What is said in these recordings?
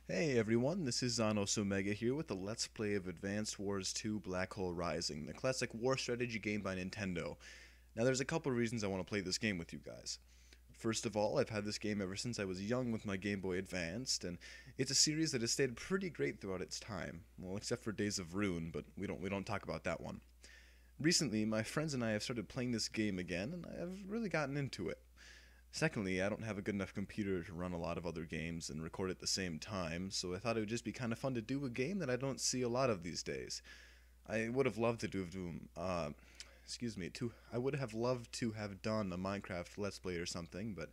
Hey everyone, this is Zanos Omega here with a Let's Play of Advanced Wars 2 Black Hole Rising, the classic war strategy game by Nintendo. Now there's a couple of reasons I want to play this game with you guys. First of all, I've had this game ever since I was young with my Game Boy Advanced, and it's a series that has stayed pretty great throughout its time. Well, except for Days of Ruin, but we don't talk about that one. Recently, my friends and I have started playing this game again, and I have really gotten into it. Secondly, I don't have a good enough computer to run a lot of other games and record at the same time, so I thought it would just be kind of fun to do a game that I don't see a lot of these days. I would have loved to I would have loved to have done a Minecraft Let's Play or something, but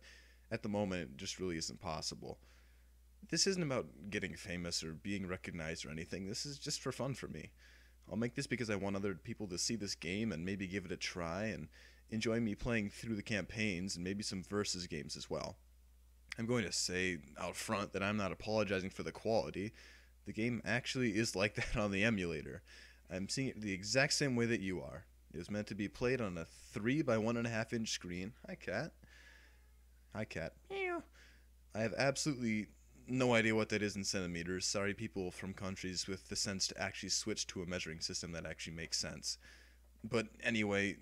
at the moment it just really isn't possible. This isn't about getting famous or being recognized or anything, this is just for fun for me. I'll make this because I want other people to see this game and maybe give it a try and enjoy me playing through the campaigns and maybe some versus games as well. I'm going to say out front that I'm not apologizing for the quality. The game actually is like that on the emulator. I'm seeing it the exact same way that you are. It was meant to be played on a 3 by 1.5 inch screen. Hi, cat. Hi, cat. Meow. I have absolutely no idea what that is in centimeters. Sorry, people from countries with the sense to actually switch to a measuring system that actually makes sense. But anyway,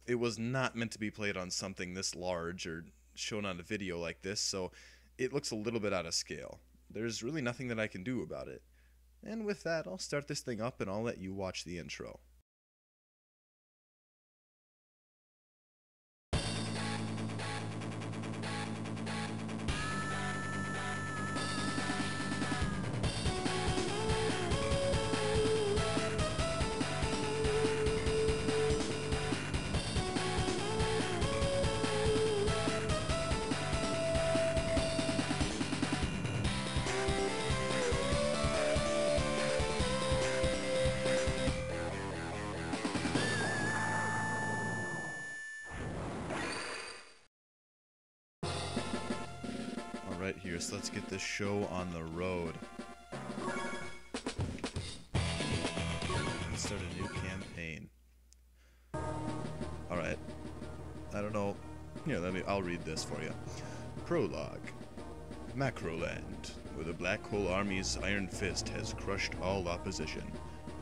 it was not meant to be played on something this large or shown on a video like this, so it looks a little bit out of scale. There's really nothing that I can do about it. And with that, I'll start this thing up and I'll let you watch the intro. Alright here, so let's get this show on the road. Let's start a new campaign. Alright. I don't know. Here, I'll read this for you. Prologue. Macroland, where the Black Hole Army's iron fist has crushed all opposition.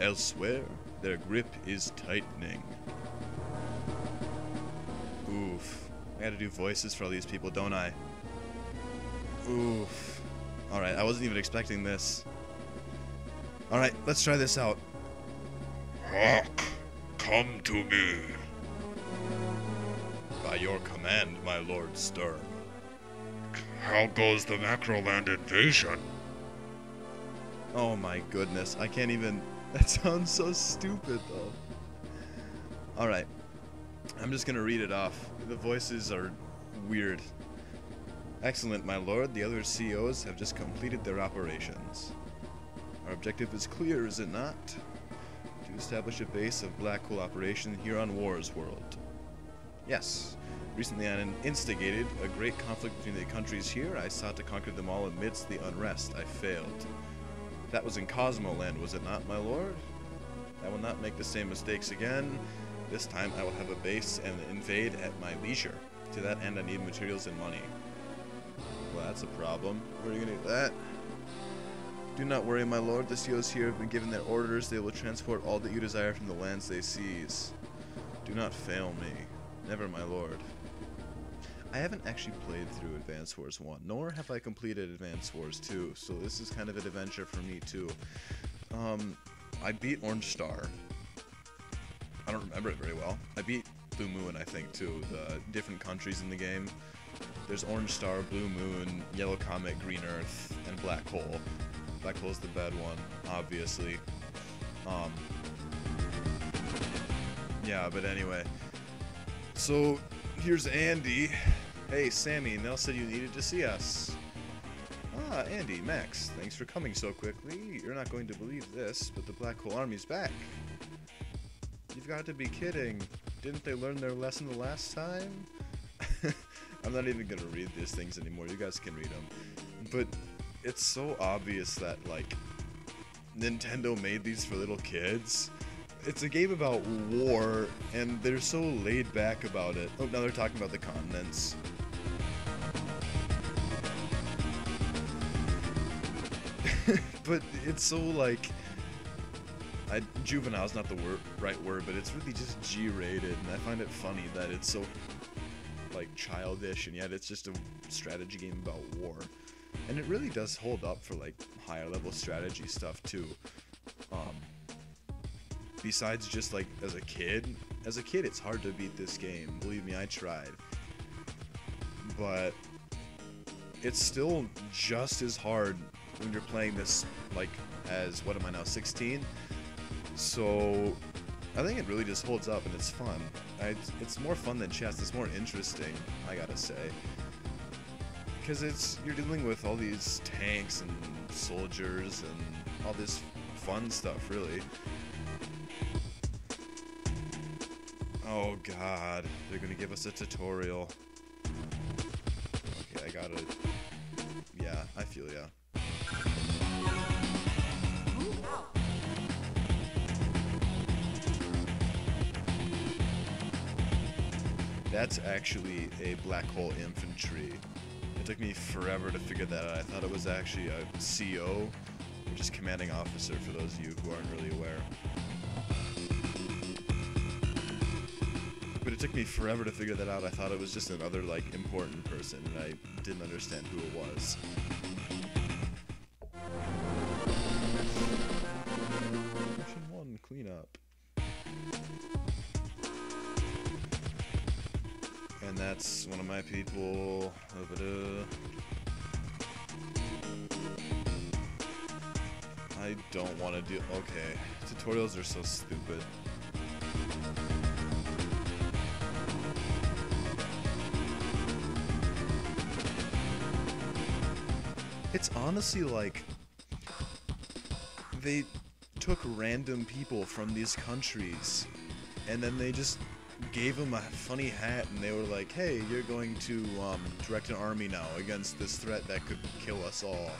Elsewhere, their grip is tightening. Oof. I gotta do voices for all these people, don't I? Oof. Alright, I wasn't even expecting this. Alright, let's try this out. Hawk, come to me. By your command, my Lord Stern. How goes the Macroland invasion? Oh my goodness, I can't even... That sounds so stupid, though. Alright, I'm just gonna read it off. The voices are weird. Excellent, my lord. The other COs have just completed their operations. Our objective is clear, is it not? To establish a base of Black Hole operation here on Wars World. Yes. Recently I instigated a great conflict between the countries here. I sought to conquer them all amidst the unrest. I failed. That was in Cosmoland, was it not, my lord? I will not make the same mistakes again. This time I will have a base and invade at my leisure. To that end I need materials and money. Well, that's a problem. Where are you gonna do that? Do not worry, my lord. The COs here have been given their orders. They will transport all that you desire from the lands they seize. Do not fail me. Never, my lord. I haven't actually played through Advance Wars 1, nor have I completed Advance Wars 2, so this is kind of an adventure for me, too. I beat Orange Star. I don't remember it very well. I beat Blue Moon, I think, too. The different countries in the game. There's Orange Star, Blue Moon, Yellow Comet, Green Earth, and Black Hole. Black Hole's the bad one, obviously. Yeah, but anyway. So, here's Andy. Hey, Sammy, Nell said you needed to see us. Ah, Andy, Max, thanks for coming so quickly. You're not going to believe this, but the Black Hole Army's back. You've got to be kidding. Didn't they learn their lesson the last time? I'm not even gonna read these things anymore. You guys can read them. But it's so obvious that, like, Nintendo made these for little kids. It's a game about war, and they're so laid back about it. Oh, now they're talking about the continents. but it's so like, juvenile is not the right word, but it's really just G-rated, and I find it funny that it's so like childish, and yet it's just a strategy game about war, and it really does hold up for like higher level strategy stuff too. Besides just like as a kid it's hard to beat this game. Believe me, I tried, but it's still just as hard when you're playing this like as, what am I now, 16? So I think it really just holds up and it's fun. It's more fun than chess. It's more interesting, I gotta say, because you're dealing with all these tanks and soldiers and all this fun stuff, really. Oh god, they're gonna give us a tutorial. Okay, I gotta... Yeah, I feel ya. That's actually a black hole infantry. It took me forever to figure that out. I thought it was actually a CO, which is commanding officer for those of you who aren't really aware. But it took me forever to figure that out. I thought it was just another like important person, and I didn't understand who it was. Mission 1, clean up. And that's one of my people. I don't want to do... Okay. Tutorials are so stupid. It's honestly like... they took random people from these countries, and then they just gave them a funny hat, and they were like, hey, you're going to direct an army now against this threat that could kill us all.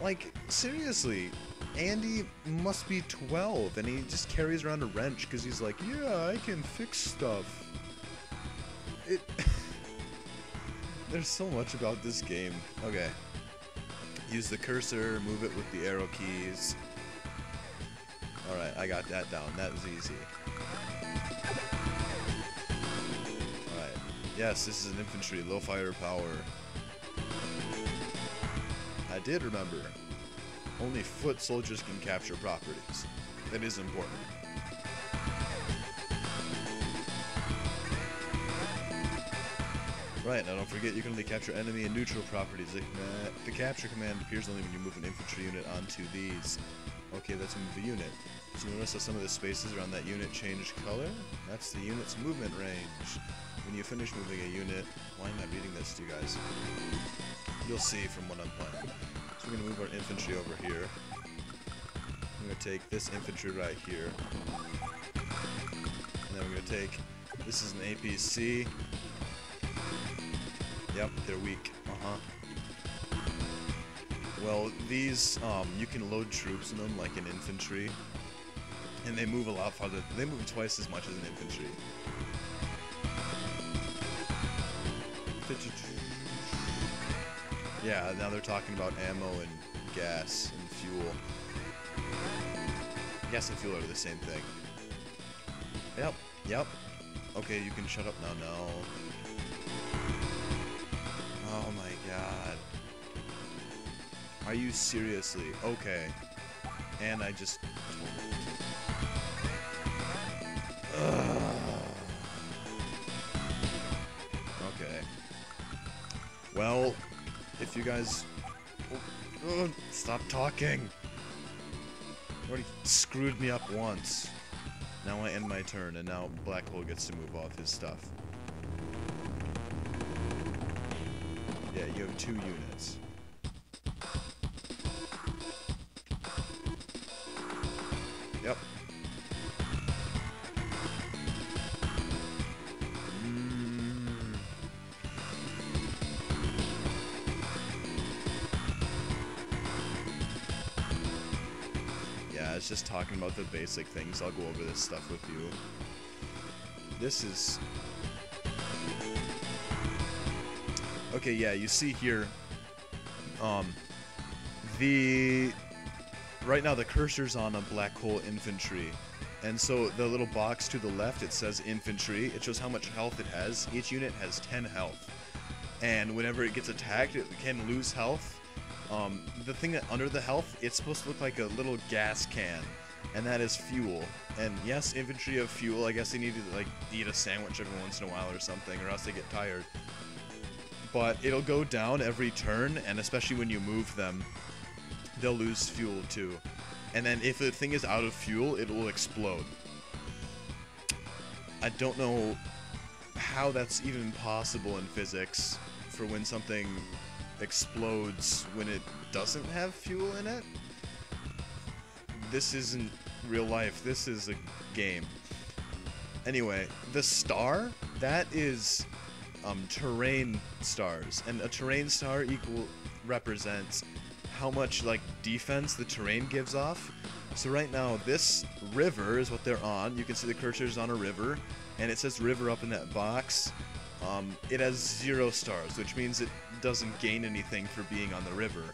Like, seriously, Andy must be 12, and he just carries around a wrench because he's like, yeah, I can fix stuff. There's so much about this game. Okay. Use the cursor, move it with the arrow keys. Alright, I got that down. That was easy. Alright. Yes, this is an infantry, low firepower. I did remember. Only foot soldiers can capture properties. That is important. Right, now don't forget you can only capture enemy and neutral properties. The capture command appears only when you move an infantry unit onto these. Okay, let's move the unit. So notice how some of the spaces around that unit changed color? That's the unit's movement range. When you finish moving a unit... Why am I reading this to you guys? You'll see from what I'm playing. So we're going to move our infantry over here. I'm going to take this infantry right here. And then we're going to take... This is an APC. Yep, they're weak. Well, these, you can load troops in them like an infantry. And they move a lot farther. They move twice as much as an infantry. Yeah, now they're talking about ammo and gas and fuel. Gas and fuel are the same thing. Yep. Okay, you can shut up now. No. Oh my god. Are you seriously? Okay. And I just... Okay. Well, if you guys... Stop talking! You already screwed me up once. Now I end my turn, and now Black Hole gets to move off his stuff. Yeah, you have 2 units. Yep. Yeah, it's just talking about the basic things. I'll go over this stuff with you. This is... Okay, yeah, you see here, Right now the cursor's on a black hole infantry. And so the little box to the left, it says infantry. It shows how much health it has. Each unit has 10 health. And whenever it gets attacked, it can lose health. The thing that under the health, it's supposed to look like a little gas can. And that is fuel. And yes, infantry have fuel. I guess they need to like eat a sandwich every once in a while or something, or else they get tired. But it'll go down every turn, and especially when you move them, they'll lose fuel too. And then if the thing is out of fuel, it will explode. I don't know how that's even possible in physics for when something explodes when it doesn't have fuel in it. This isn't real life, this is a game. Anyway, the star, that is terrain stars, and a terrain star represents how much like defense the terrain gives off. So right now this river is what they're on. You can see the cursor's on a river, and it says river up in that box. It has 0 stars, which means it doesn't gain anything for being on the river.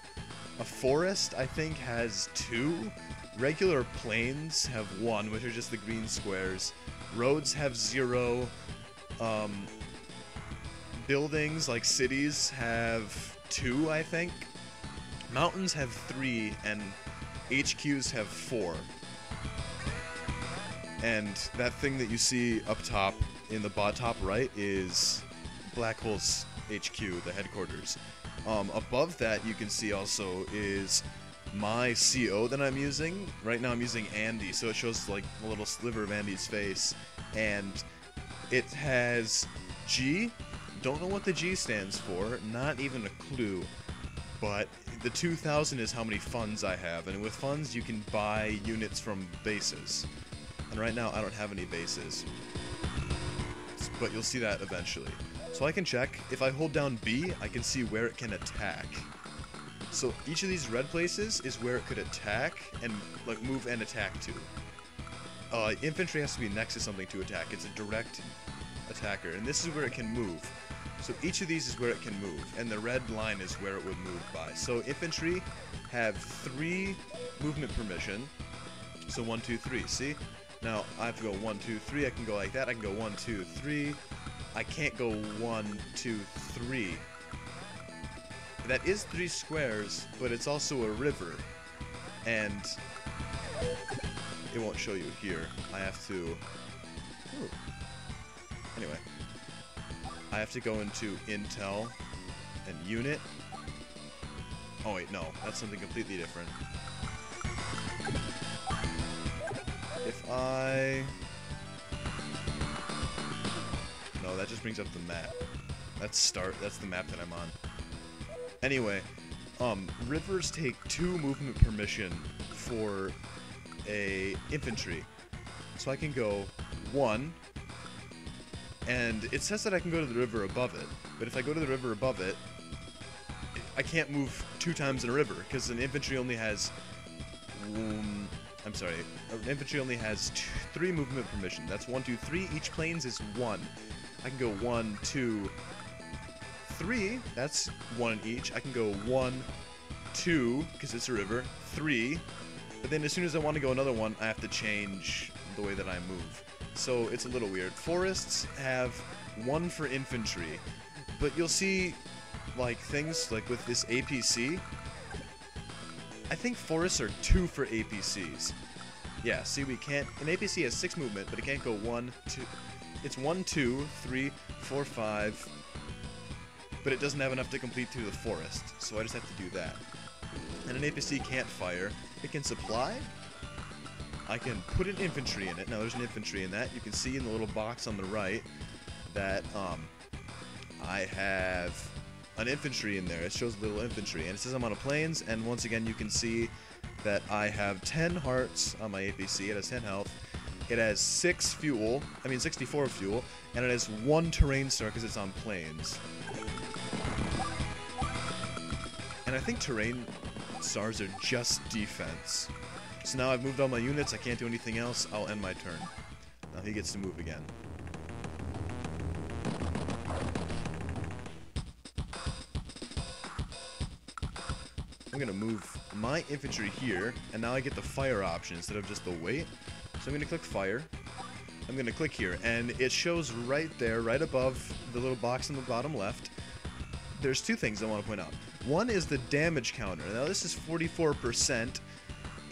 A forest, I think, has 2. Regular plains have 1, which are just the green squares. Roads have 0. Buildings, like cities, have 2, I think. Mountains have 3, and HQs have 4. And that thing that you see up top in the top right is Black Hole's HQ, the headquarters. Above that, you can see also is my CO that I'm using. Right now I'm using Andy, so it shows like a little sliver of Andy's face. And it has G. Don't know what the G stands for, not even a clue. But the 2,000 is how many funds I have, and with funds you can buy units from bases. And right now I don't have any bases, but you'll see that eventually. So I can check, if I hold down B, I can see where it can attack. So each of these red places is where it could attack and like move and attack to. Infantry has to be next to something to attack. It's a direct attacker, and this is where it can move. So each of these is where it can move, and the red line is where it would move by. So infantry have 3 movement permission. So 1, 2, 3. See? Now I have to go 1, 2, 3. I can go like that. I can go 1, 2, 3. I can't go 1, 2, 3. That is 3 squares, but it's also a river, and it won't show you here. I have to. Ooh. Anyway. I have to go into Intel and Unit. Oh wait, no, that's something completely different. If I... No, that just brings up the map. That's the map that I'm on. Anyway, rivers take 2 movement permission for a infantry. So I can go 1, and it says that I can go to the river above it, but if I go to the river above it, I can't move 2 times in a river, because an infantry only has, an infantry only has 3 movement permission. That's 1, 2, 3. Each planes is 1. I can go 1, 2, 3. That's 1 in each. I can go 1, 2, because it's a river, 3. But then as soon as I want to go another one, I have to change the way that I move. So it's a little weird. Forests have 1 for infantry, but you'll see like things like with this APC, I think forests are 2 for APCs. Yeah, see, we can't, an APC has 6 movement, but it can't go 1, 2, it's 1, 2, 3, 4, 5, but it doesn't have enough to complete through the forest, so I just have to do that. And an APC can't fire. It can supply. I can put an infantry in it. Now there's an infantry in that. You can see in the little box on the right that I have an infantry in there. It shows little infantry, and it says I'm on a plains, and once again you can see that I have 10 hearts on my APC. It has 10 health. It has 64 fuel, and it has 1 terrain star because it's on plains. And I think terrain stars are just defense. So now I've moved all my units, I can't do anything else, I'll end my turn. Now he gets to move again. I'm gonna move my infantry here, and now I get the fire option instead of just the weight. So I'm gonna click fire. I'm gonna click here, and it shows right there, right above the little box in the bottom left. There's two things I want to point out. One is the damage counter. Now this is 44%,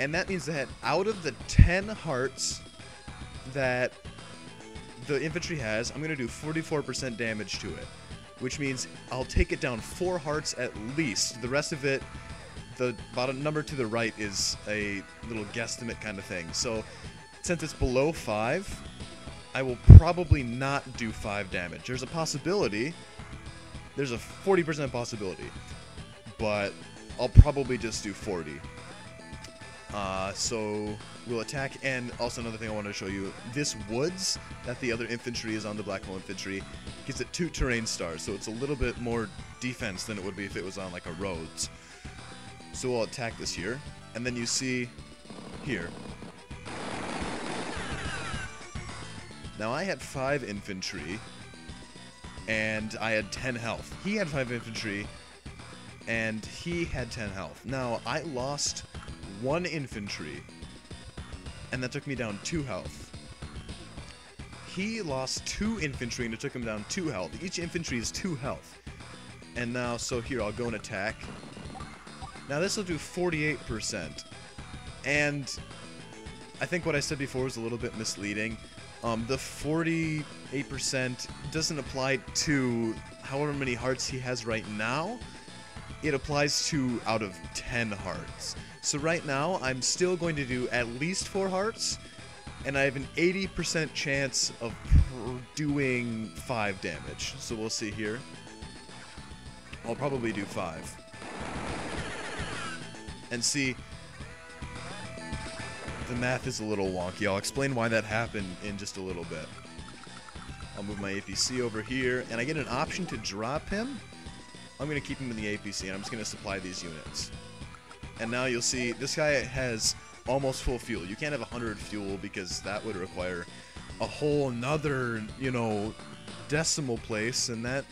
and that means that out of the 10 hearts that the infantry has, I'm gonna do 44% damage to it, which means I'll take it down 4 hearts at least. The rest of it, the bottom number to the right is a little guesstimate kind of thing. So since it's below 5, I will probably not do 5 damage. There's a possibility, there's a 40% possibility, but I'll probably just do 40. So we'll attack, and also another thing I want to show you, this woods that the other infantry is on, the Black Hole Infantry, gives it 2 terrain stars, so it's a little bit more defense than it would be if it was on like a roads. So we'll attack this here, and then you see here. Now I had 5 infantry, and I had 10 health. He had 5 infantry, and he had 10 health. Now I lost 1 infantry, and that took me down 2 health. He lost 2 infantry, and it took him down 2 health. Each infantry is 2 health. And now, so here, I'll go and attack. Now this will do 48%. And I think what I said before was a little bit misleading. The 48% doesn't apply to however many hearts he has right now. It applies to out of 10 hearts. So right now, I'm still going to do at least 4 hearts, and I have an 80% chance of doing 5 damage. So we'll see here. I'll probably do 5. And see, the math is a little wonky. I'll explain why that happened in just a little bit. I'll move my APC over here, and I get an option to drop him. I'm going to keep him in the APC, and I'm just going to supply these units. And now you'll see this guy has almost full fuel. You can't have 100 fuel because that would require a whole nother, you know, decimal place, and that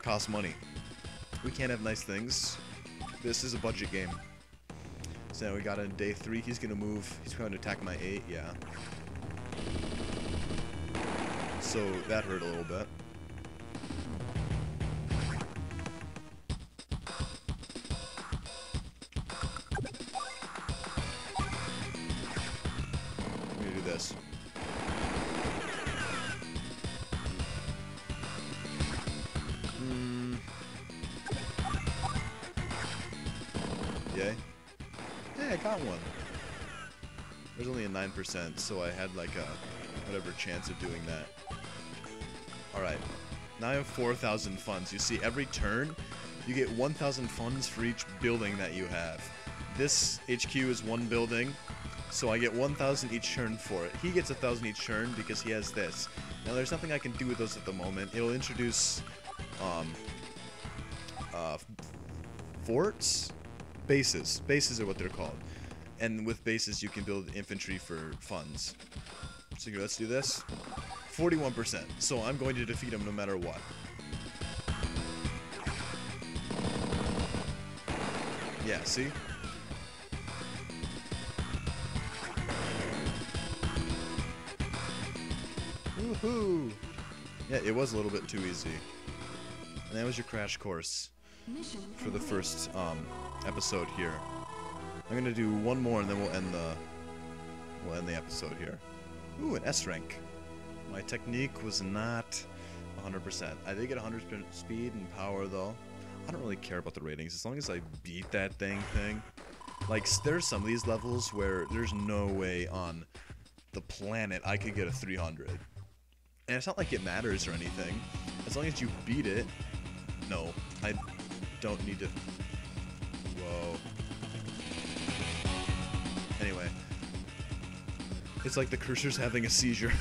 costs money. We can't have nice things. This is a budget game. So now we got in day 3. He's gonna move. He's going to attack my 8. Yeah. So that hurt a little bit. I'm gonna do this. Yay. Hey, I got one. There's only a 9%, so I had like a whatever chance of doing that. Alright. Now I have 4,000 funds. You see, every turn, you get 1,000 funds for each building that you have. This HQ is 1 building, so I get 1,000 each turn for it. He gets 1,000 each turn because he has this. Now there's nothing I can do with those at the moment. It'll introduce forts? Bases. Bases are what they're called. And with bases you can build infantry for funds. So here, let's do this. 41%. So I'm going to defeat him no matter what. Yeah, see? Woohoo! Yeah, it was a little bit too easy. And that was your crash course for the first episode here. I'm gonna do one more and then we'll end the episode here. Ooh, an S rank. My technique was not 100%. I did get 100% speed and power though. I don't really care about the ratings as long as I beat that thing. Like, there's some of these levels where there's no way on the planet I could get a 300. And it's not like it matters or anything. As long as you beat it. No, I don't need to. Whoa. Anyway. It's like the cursor's having a seizure.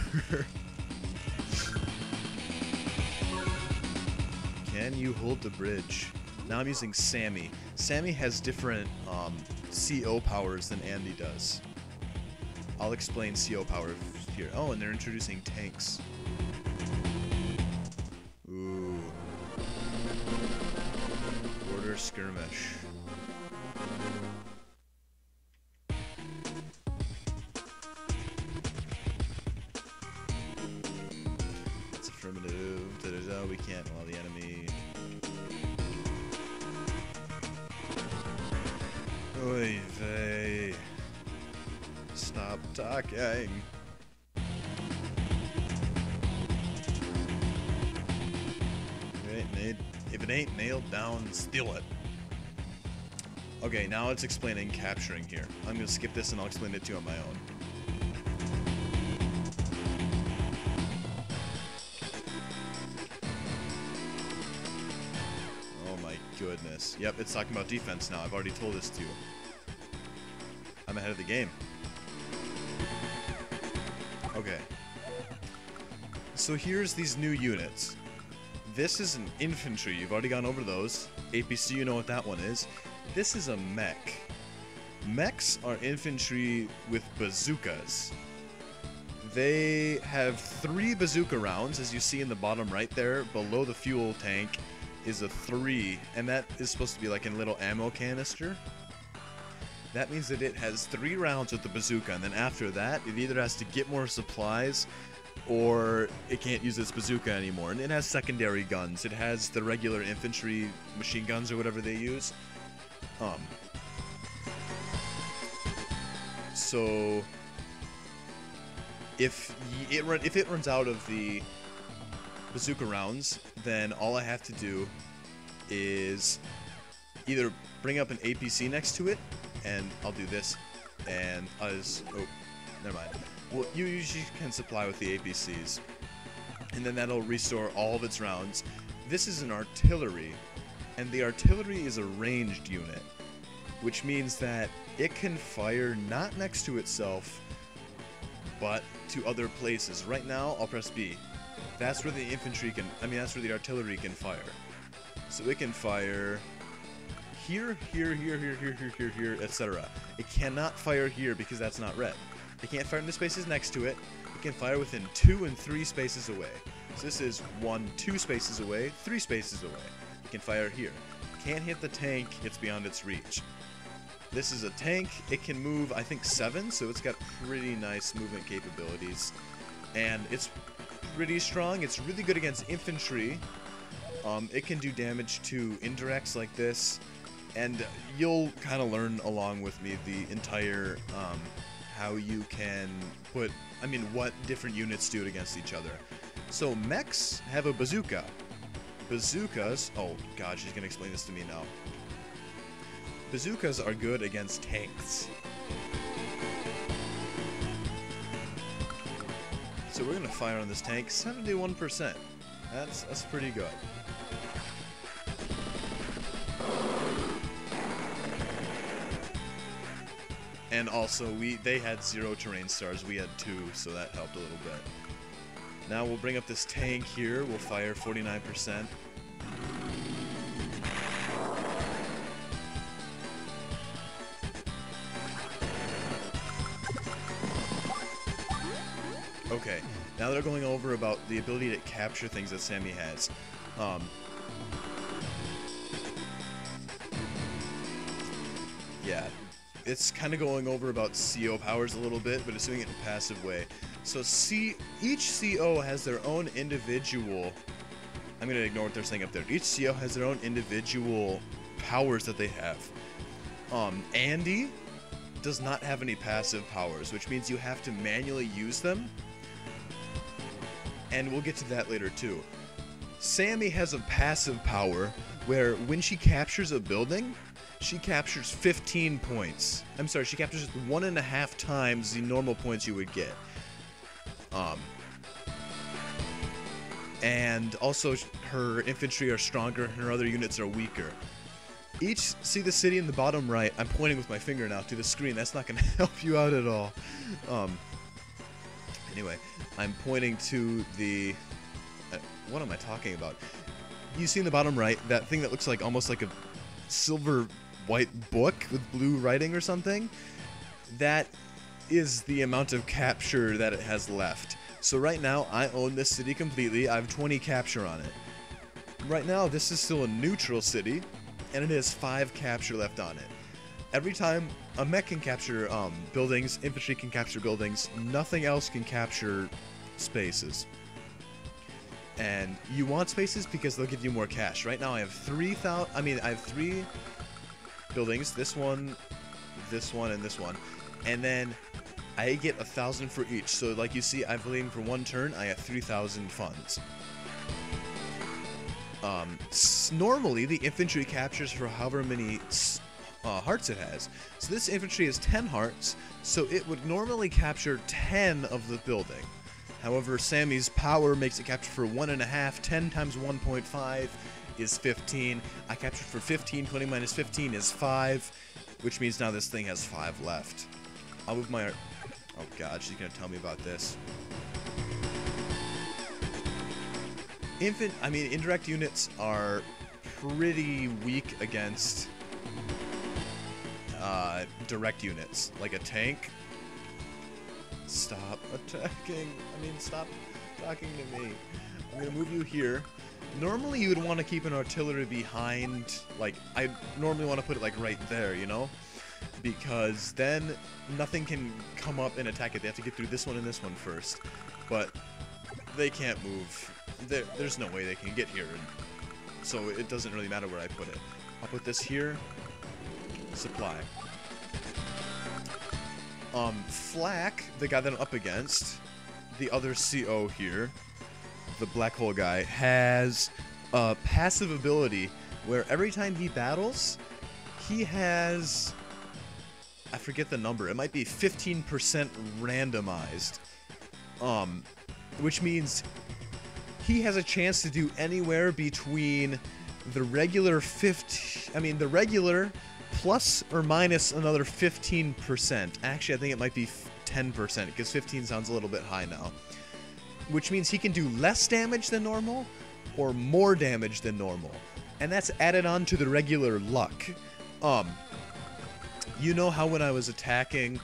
Can you hold the bridge? Now I'm using Sammy. Sammy has different CO powers than Andy does. I'll explain CO power here. Oh, and they're introducing tanks. Ooh. Border skirmish. we can't allow the enemy. Oy vey. Stop talking. If it ain't nailed down, steal it. Okay, now it's explaining capturing here. I'm gonna skip this and I'll explain it to you on my own. Oh my goodness. Yep, it's talking about defense now. I've already told this to you. I'm ahead of the game. Okay. So here's these new units. This is an infantry. You've already gone over those. APC, you know what that one is. This is a mech. Mechs are infantry with bazookas. They have 3 bazooka rounds, as you see in the bottom right there. Below the fuel tank is a 3, and that is supposed to be like a little ammo canister. That means that it has 3 rounds with the bazooka, and then after that, it either has to get more supplies or it can't use its bazooka anymore. And it has secondary guns. It has the regular infantry machine guns or whatever they use. So if it runs out of the bazooka rounds, then all I have to do is either bring up an APC next to it, and I'll do this, and oh, never mind. Well, you usually can supply with the APCs, and then that'll restore all of its rounds. This is an artillery, and the artillery is a ranged unit, which means that it can fire not next to itself, but to other places. Right now, I'll press B. That's where the infantry can, that's where the artillery can fire. So it can fire here, etc. It cannot fire here because that's not red. It can't fire in the spaces next to it. It can fire within 2 and 3 spaces away. So this is 1, 2 spaces away, 3 spaces away. It can fire here. Can't hit the tank, it's beyond its reach. This is a tank. It can move, I think, 7, so it's got pretty nice movement capabilities. And it's pretty strong. It's really good against infantry. It can do damage to indirects like this. And you'll kind of learn along with me the entire how you can put, what different units do it against each other. So mechs have a bazooka. Bazookas, oh god, she's gonna explain this to me now. Bazookas are good against tanks. So we're gonna fire on this tank, 71%. That's pretty good. And also, they had 0 terrain stars, we had 2, so that helped a little bit. Now we'll bring up this tank here, we'll fire 49%. Okay, now they're going over about the ability to capture things that Sammy has. Yeah. It's kind of going over about CO powers a little bit, but it's doing it in a passive way. So each CO has their own individual, I'm going to ignore what they're saying up there. Each CO has their own individual powers that they have. Andy does not have any passive powers, which means you have to manually use them. And we'll get to that later too. Sammy has a passive power where when she captures a building, she captures 15 points. I'm sorry, she captures 1.5 times the normal points you would get. And also her infantry are stronger and her other units are weaker. See the city in the bottom right? I'm pointing with my finger now to the screen. That's not going to help you out at all. Anyway, I'm pointing to the... what am I talking about? You see in the bottom right, that thing that looks like almost like a silver white book with blue writing or something? That is the amount of capture that it has left. So right now, I own this city completely. I have 20 capture on it. Right now, this is still a neutral city, and it has 5 capture left on it. Every time a mech can capture buildings, infantry can capture buildings, nothing else can capture spaces. And you want spaces because they'll give you more cash. Right now I have 3,000. I mean, I have 3 buildings. This one, and this one. And then I get 1,000 for each. So like you see, I've waiting for 1 turn. I have 3,000 funds. Normally the infantry captures for however many hearts it has. So this infantry has 10 hearts. So it would normally capture 10 of the building. However, Sammy's power makes it capture for 1.5. 10 times 1.5 is 15. I captured for 15. 20 minus 15 is 5, which means now this thing has 5 left. I'll move my... Oh god, she's gonna tell me about this. Indirect units are pretty weak against direct units, like a tank. Stop attacking. Stop talking to me. I'm gonna move you here. Normally you would want to keep an artillery behind, like, I normally want to put it like right there, you know? Because then nothing can come up and attack it. They have to get through this one and this one first. But they can't move. There's no way they can get here. So it doesn't really matter where I put it. I'll put this here. Supply. Flak, the guy that I'm up against, the other CO here, the black hole guy, has a passive ability where every time he battles, he has, I forget the number, it might be 15% randomized, which means he has a chance to do anywhere between the regular the regular plus or minus another 15%. Actually, I think it might be 10% because 15 sounds a little bit high now. Which means he can do less damage than normal or more damage than normal. And that's added on to the regular luck. You know how when I was attacking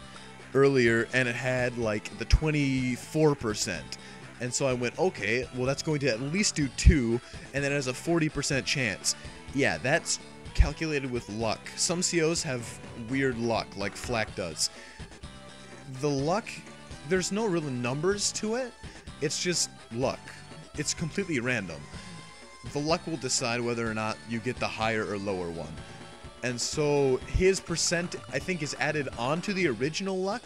earlier and it had like the 24%. And so I went, okay, well that's going to at least do 2 and then it has a 40% chance. Yeah, that's calculated with luck. Some COs have weird luck, like Flak does. The luck, there's no real numbers to it. It's just luck. It's completely random. The luck will decide whether or not you get the higher or lower one. And so his percent, I think, is added onto the original luck.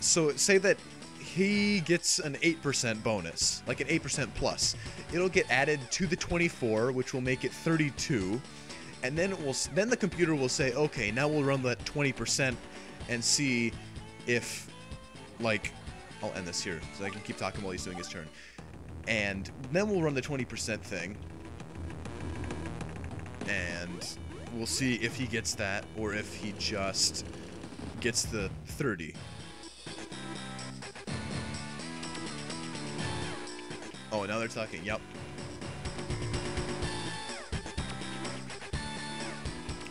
So say that he gets an 8% bonus, like an 8% plus. It'll get added to the 24, which will make it 32. And then then the computer will say, okay, now we'll run that 20% and see if, like, I'll end this here so I can keep talking while he's doing his turn. And then we'll run the 20% thing. And we'll see if he gets that or if he just gets the 30. Oh, now they're talking. Yep.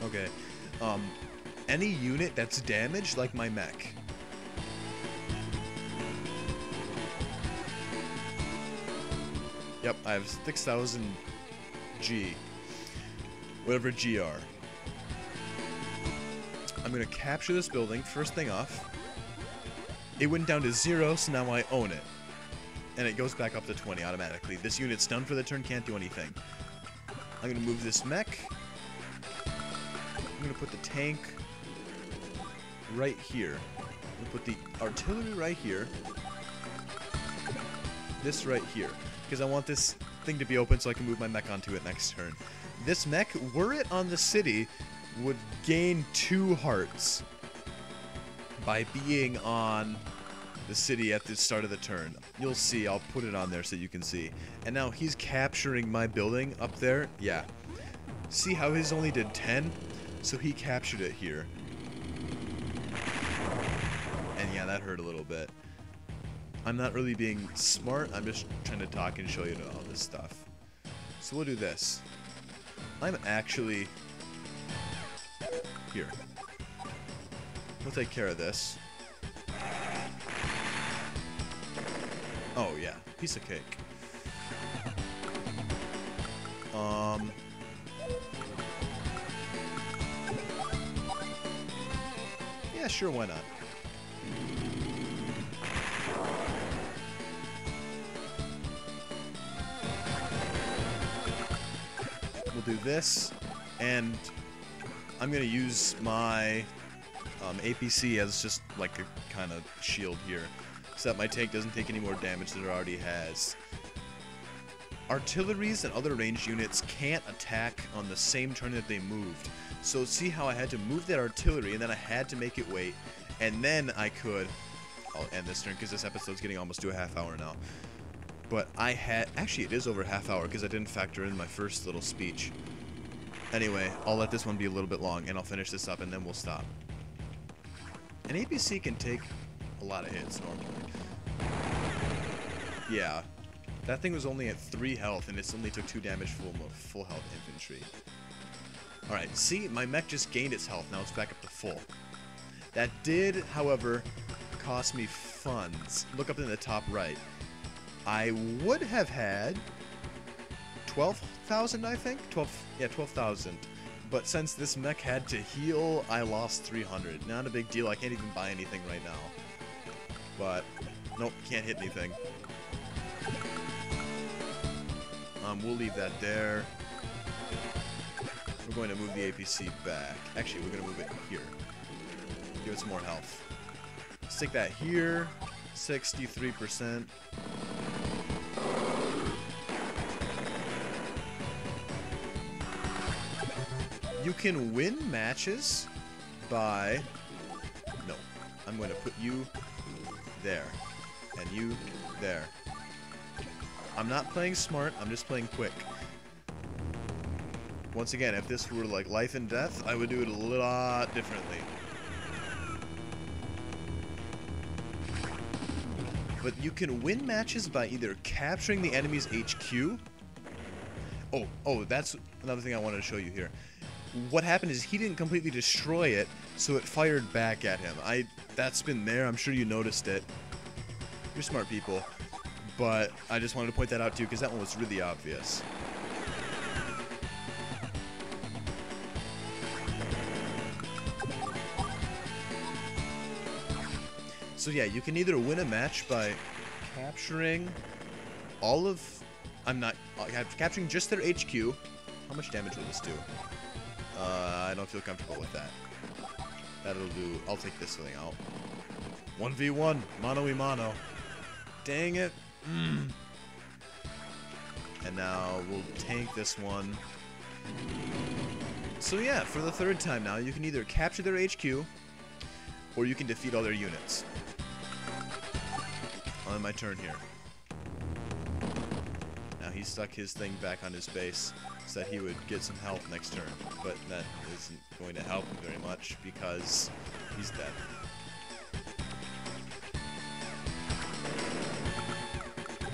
Okay. Any unit that's damaged, like my mech. Yep, I have 6,000 G. Whatever GR. I'm gonna capture this building, first thing off. It went down to 0, so now I own it. And it goes back up to 20 automatically. This unit's done for the turn, can't do anything. I'm gonna move this mech. I'm gonna put the tank right here. I'm gonna put the artillery right here. This right here. Because I want this thing to be open so I can move my mech onto it next turn. This mech, were it on the city, would gain 2 hearts by being on the city at the start of the turn. You'll see, I'll put it on there so you can see. And now he's capturing my building up there. Yeah. See how his only did 10? So he captured it here. And yeah, that hurt a little bit. I'm not really being smart, I'm just trying to talk and show you all this stuff. So we'll do this. I'm actually... Here. We'll take care of this. Oh yeah, piece of cake. Yeah, sure, why not? we'll do this, and I'm gonna use my APC as just like a kind of shield here, so that my tank doesn't take any more damage than it already has. Artilleries and other ranged units can't attack on the same turn that they moved. So see how I had to move that artillery, and then I had to make it wait, and then I could... I'll end this turn because this episode's getting almost to a half hour now. But I had... Actually, it is over a half hour because I didn't factor in my first little speech. Anyway, I'll let this one be a little bit long, and I'll finish this up, and then we'll stop. An APC can take a lot of hits normally. Yeah. That thing was only at 3 health, and it only took 2 damage from full health infantry. Alright, see? My mech just gained its health. Now it's back up to full. That did, however, cost me funds. Look up in the top right. I would have had 12,000, I think? 12,000. But since this mech had to heal, I lost 300. Not a big deal. I can't even buy anything right now. But, nope, can't hit anything. We'll leave that there. We're going to move the APC back. Actually, we're going to move it here. Give it some more health. Stick that here. 63%. You can win matches by... No. I'm going to put you there. And you there. I'm not playing smart, I'm just playing quick. Once again, if this were like life and death, I would do it a lot differently. But you can win matches by either capturing the enemy's HQ. Oh, that's another thing I wanted to show you here. What happened is he didn't completely destroy it, so it fired back at him. That's been there, I'm sure you noticed it. You're smart people. But I just wanted to point that out to you because that one was really obvious. So yeah, you can either win a match by capturing all of... capturing just their HQ. How much damage will this do? I don't feel comfortable with that. That'll do... I'll take this thing out. 1v1. Mano-y-mano. Dang it. And now we'll tank this one. So yeah, for the third time now, you can either capture their HQ, or you can defeat all their units. On my turn here. Now he stuck his thing back on his base so that he would get some health next turn, but that isn't going to help him very much because he's dead.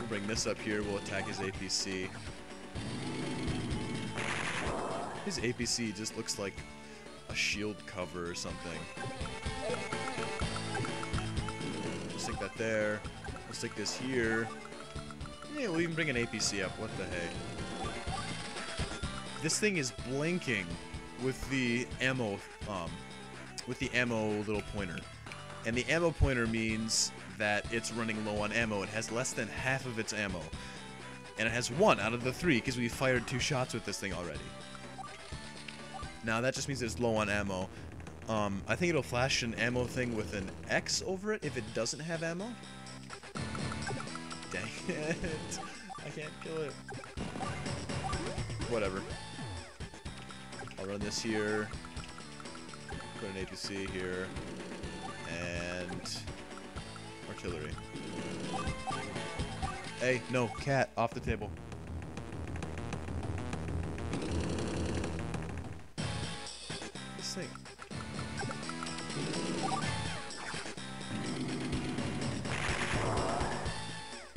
Bring this up here, we'll attack his APC. His APC just looks like a shield cover or something. We'll stick that there. We'll stick this here. Yeah, we'll even bring an APC up. What the heck? This thing is blinking with the ammo little pointer. And the ammo pointer means that it's running low on ammo. It has less than half of its ammo. And it has 1 out of the 3 because we fired 2 shots with this thing already. Now that just means it's low on ammo. I think it'll flash an ammo thing with an X over it if it doesn't have ammo. Dang it. I can't kill it. Whatever. I'll run this here. Put an APC here. And artillery. Hey, no, cat, off the table. This thing.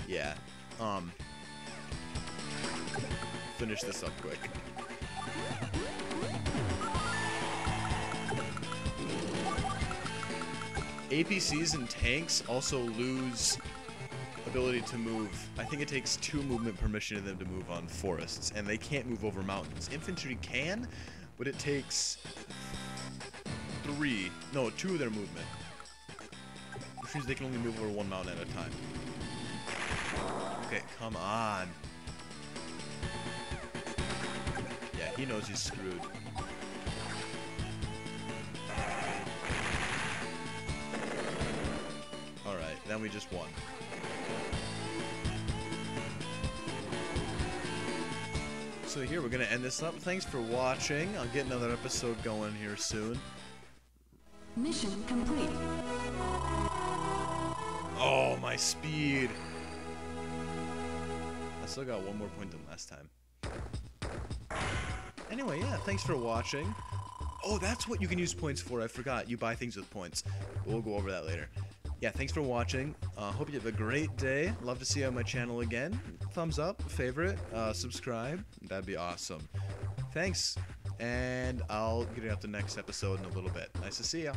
Yeah. Finish this up quick. APCs and tanks also lose ability to move. I think it takes 2 movement permission in them to move on forests, and they can't move over mountains. Infantry can, but it takes 2 of their movement. Which means they can only move over 1 mountain at a time. Okay, come on. Yeah, He knows he's screwed. Alright, then we just won. So here, we're going to end this up. Thanks for watching. I'll get another episode going here soon. Mission complete. Oh, my speed. I still got one more point than last time. Anyway, yeah, thanks for watching. Oh, that's what you can use points for. I forgot. You buy things with points. We'll go over that later. Yeah, thanks for watching. Hope you have a great day. Love to see you on my channel again. Thumbs up, favorite, subscribe. That'd be awesome. Thanks, and I'll get out the next episode in a little bit. Nice to see ya.